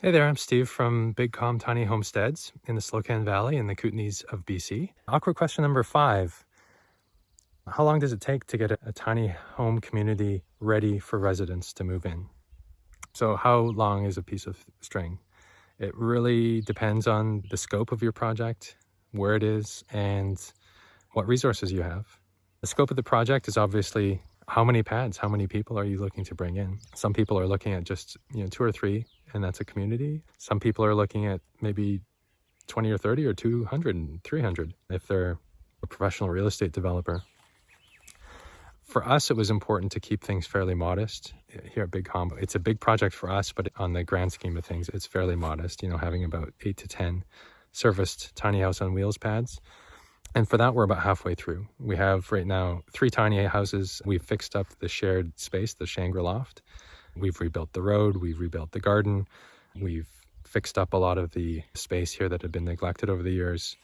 Hey there, I'm Steve from Big Calm Tiny Homesteads in the Slocan Valley in the Kootenays of BC. Awkward question number 5. How long does it take to get a tiny home community ready for residents to move in? So how long is a piece of string? It really depends on the scope of your project, where it is, and what resources you have. The scope of the project is obviously how many pads, how many people are you looking to bring in? Some people are looking at just 2 or 3, and that's a community. Some people are looking at maybe 20 or 30 or 200 and 300 if they're a professional real estate developer. For us, it was important to keep things fairly modest here at Big Calm. It's a big project for us, but on the grand scheme of things, it's fairly modest, having about 8 to 10 serviced tiny house on wheels pads. And for that, we're about halfway through. We have right now 3 tiny houses. We've fixed up the shared space, the Shangri Loft. We've rebuilt the road. We've rebuilt the garden. We've fixed up a lot of the space here that had been neglected over the years.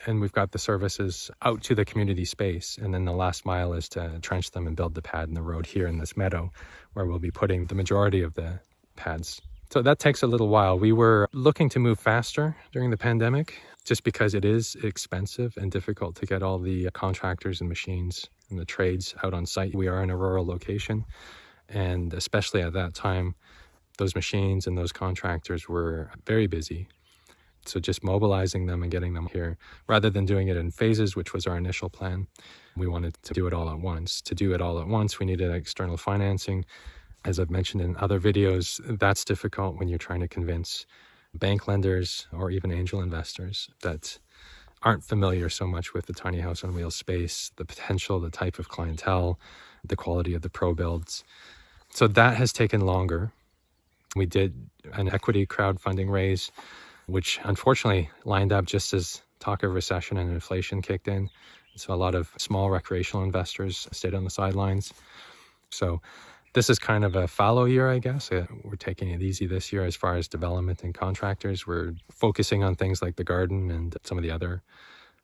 And we've got the services out to the community space. And then the last mile is to trench them and build the pad in the road here in this meadow, where we'll be putting the majority of the pads. So that takes a little while. We were looking to move faster during the pandemic, just because it is expensive and difficult to get all the contractors and machines and the trades out on site. We are in a rural location, and especially at that time, those machines and those contractors were very busy. So just mobilizing them and getting them here, rather than doing it in phases, which was our initial plan, we wanted to do it all at once. To do it all at once, we needed external financing. As I've mentioned in other videos, that's difficult when you're trying to convince bank lenders or even angel investors that aren't familiar so much with the tiny house on wheels space, the potential, the type of clientele, the quality of the pro builds. So that has taken longer. We did an equity crowdfunding raise, which unfortunately lined up just as talk of recession and inflation kicked in. So a lot of small recreational investors stayed on the sidelines. So this is kind of a fallow year, I guess. We're taking it easy this year as far as development and contractors. We're focusing on things like the garden and some of the other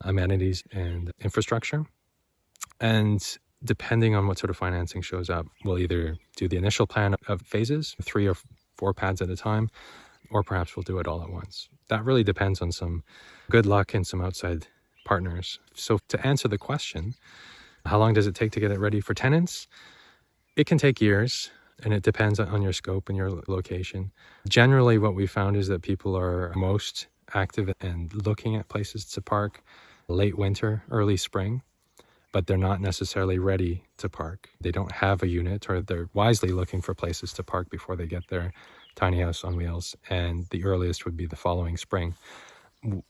amenities and infrastructure. And depending on what sort of financing shows up, we'll either do the initial plan of phases, 3 or 4 pads at a time, or perhaps we'll do it all at once. That really depends on some good luck and some outside partners. So to answer the question, how long does it take to get it ready for tenants? It can take years, and it depends on your scope and your location. Generally, what we found is that people are most active and looking at places to park late winter, early spring, but they're not necessarily ready to park. They don't have a unit, or they're wisely looking for places to park before they get their tiny house on wheels, and the earliest would be the following spring.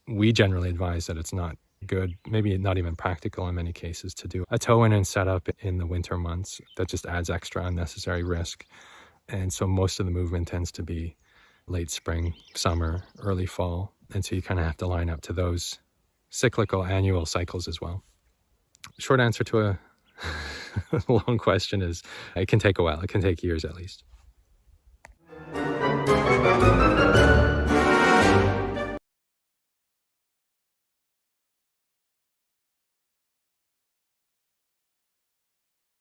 We generally advise that it's not good, maybe not even practical in many cases, to do a tow-in and setup in the winter months. That just adds extra unnecessary risk. And so most of the movement tends to be late spring, summer, early fall. And so you kind of have to line up to those cyclical annual cycles as well. Short answer to a long question is it can take a while. It can take years at least.